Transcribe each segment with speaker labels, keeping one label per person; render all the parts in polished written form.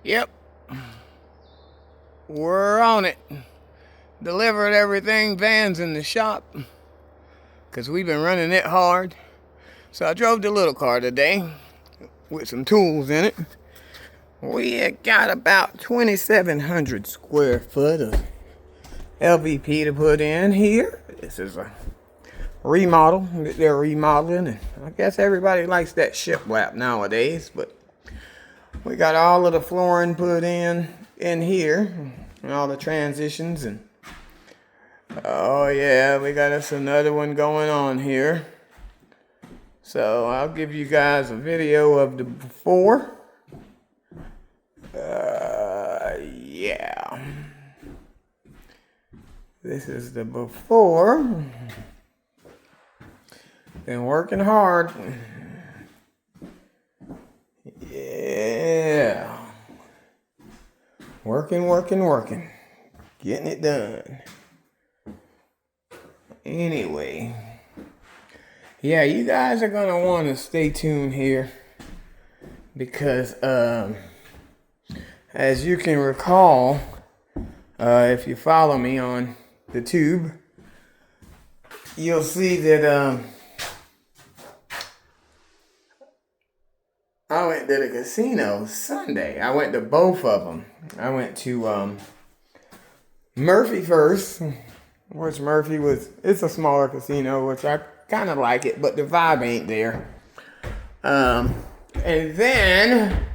Speaker 1: Yep, we're on it. Delivered everything, vans in the shop, because we've been running it hard. So I drove the little car today with some tools in it. We got about 2,700 square foot of LVP to put in here. This is a remodel that they're remodeling, and I guess everybody likes that shiplap nowadays, but we got all of the flooring put in here and all the transitions, and oh yeah, we got us another one going on here. So I'll give you guys a video of the before. Yeah. This is the before. Been working hard. Yeah. Working. Getting it done. Anyway. Yeah, you guys are going to want to stay tuned here. Because, as you can recall, if you follow me on the tube, you'll see that, I went to the casino Sunday. I went to both of them. I went to Murphy first, which Murphy was, it's a smaller casino, which I kind of like it, but the vibe ain't there. And then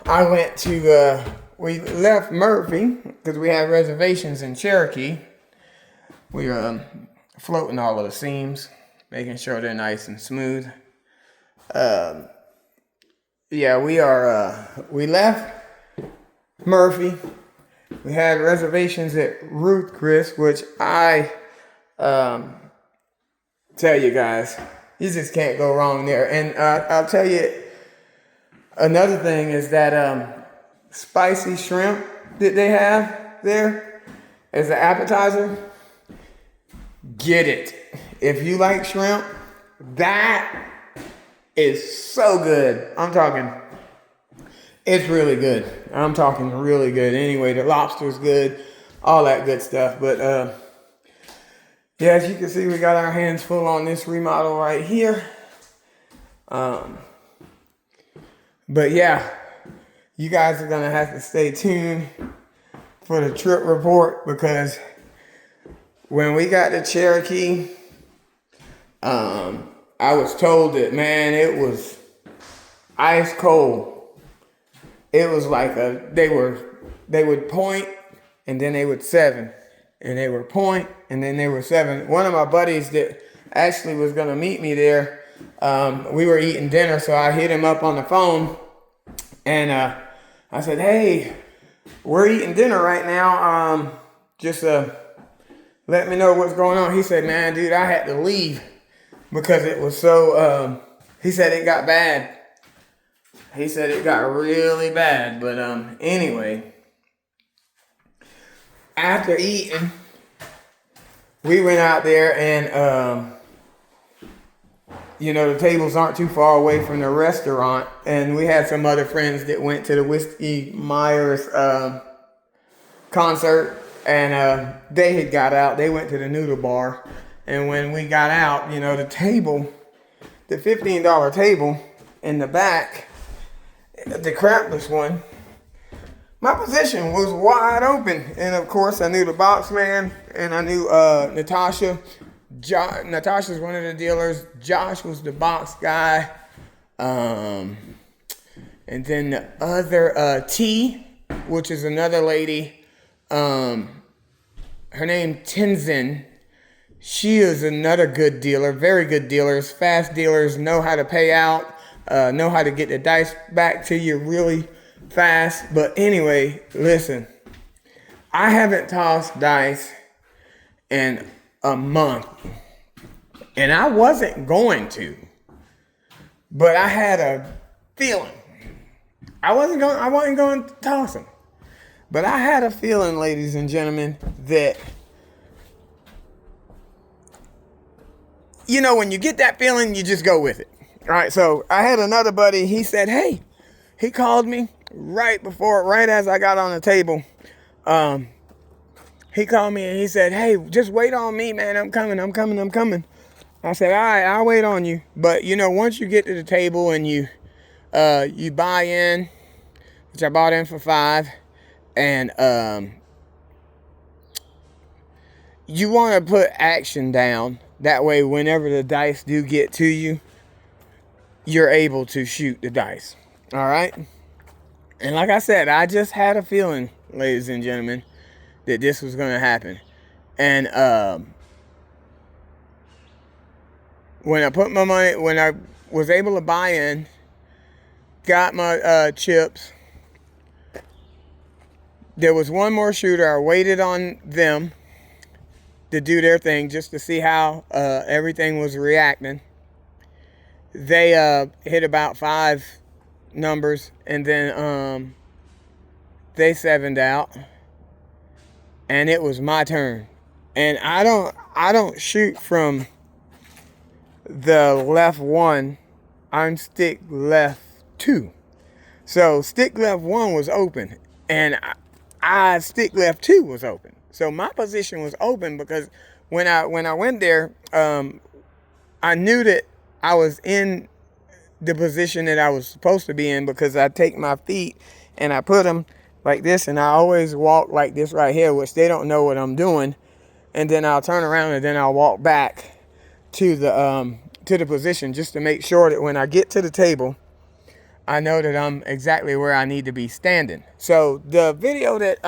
Speaker 1: I went to, we left Murphy because we had reservations in Cherokee. We were floating all of the seams, making sure they're nice and smooth. Yeah, we left Murphy. We had reservations at Ruth Chris, which I, tell you guys, you just can't go wrong there. And, I'll tell you another thing is that, spicy shrimp that they have there as an appetizer, get it. If you like shrimp, that is so good. I'm talking, it's really good. I'm talking really good. Anyway, the lobster's good, all that good stuff. But yeah, as you can see, we got our hands full on this remodel right here. But yeah, you guys are gonna have to stay tuned for the trip report, because when we got to Cherokee, I was told that, man, it was ice cold. It was like they would point and then they would seven, and they would point and then they were seven. One of my buddies that actually was gonna meet me there, we were eating dinner, so I hit him up on the phone and I said, hey, we're eating dinner right now. Just let me know what's going on. He said, man, dude, I had to leave because it was so, he said it got bad. He said it got really bad. But anyway, after eating, we went out there and, the tables aren't too far away from the restaurant. And we had some other friends that went to the Whiskey Myers concert. And they had got out. They went to the noodle bar. And when we got out, the table, the $15 table in the back, the crapless one, my position was wide open. And of course, I knew the box man, and I knew Natasha. Natasha's one of the dealers. Josh was the box guy. And then the other, T, which is another lady, her name Tenzin. She is another good dealer, very good dealers, fast dealers, know how to pay out, know how to get the dice back to you really fast. But anyway, listen, I haven't tossed dice in a month, and I wasn't going to, but I had a feeling. I wasn't going to toss them, but I had a feeling, ladies and gentlemen, that when you get that feeling, you just go with it. All right, so I had another buddy. He said, hey, He called me right as I got on the table. He called me and he said, "Hey, just wait on me, man. I'm coming. I said, "All right, I'll wait on you." But once you get to the table and you buy in, which I bought in for $5, and you want to put action down. That way, whenever the dice do get to you, you're able to shoot the dice. All right? And like I said, I just had a feeling, ladies and gentlemen, that this was going to happen. And when I was able to buy in, got my chips, there was one more shooter. I waited on them to do their thing just to see how everything was reacting. They hit about 5 numbers, and then they 7'd out, and it was my turn. And I don't shoot from the left 1. I'm stick left 2. So stick left 1 was open, and I stick left 2 was open. So my position was open because when I went there, I knew that I was in the position that I was supposed to be in, because I take my feet and I put them like this, and I always walk like this right here, which they don't know what I'm doing. And then I'll turn around and then I'll walk back to the position just to make sure that when I get to the table, I know that I'm exactly where I need to be standing. So the video that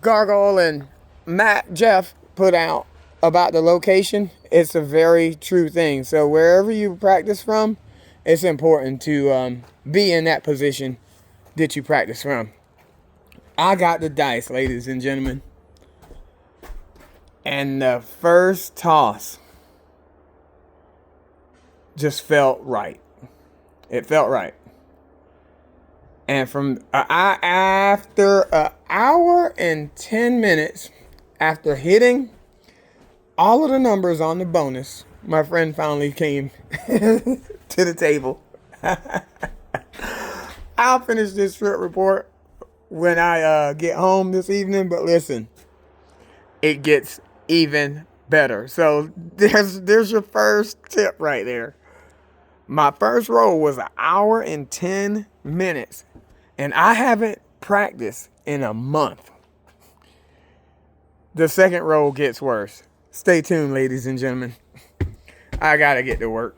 Speaker 1: Gargoyle and Jeff put out about the location, it's a very true thing. So wherever you practice from, it's important to be in that position that you practice from. I got the dice, ladies and gentlemen, and the first toss just felt right. It felt right. And from after an hour and 10 minutes after hitting all of the numbers on the bonus, my friend finally came to the table. I'll finish this short report when I get home this evening, but listen, it gets even better. So there's your first tip right there. My first roll was an hour and 10 minutes, and I haven't practiced in a month. The second roll gets worse. Stay tuned, ladies and gentlemen. I gotta get to work.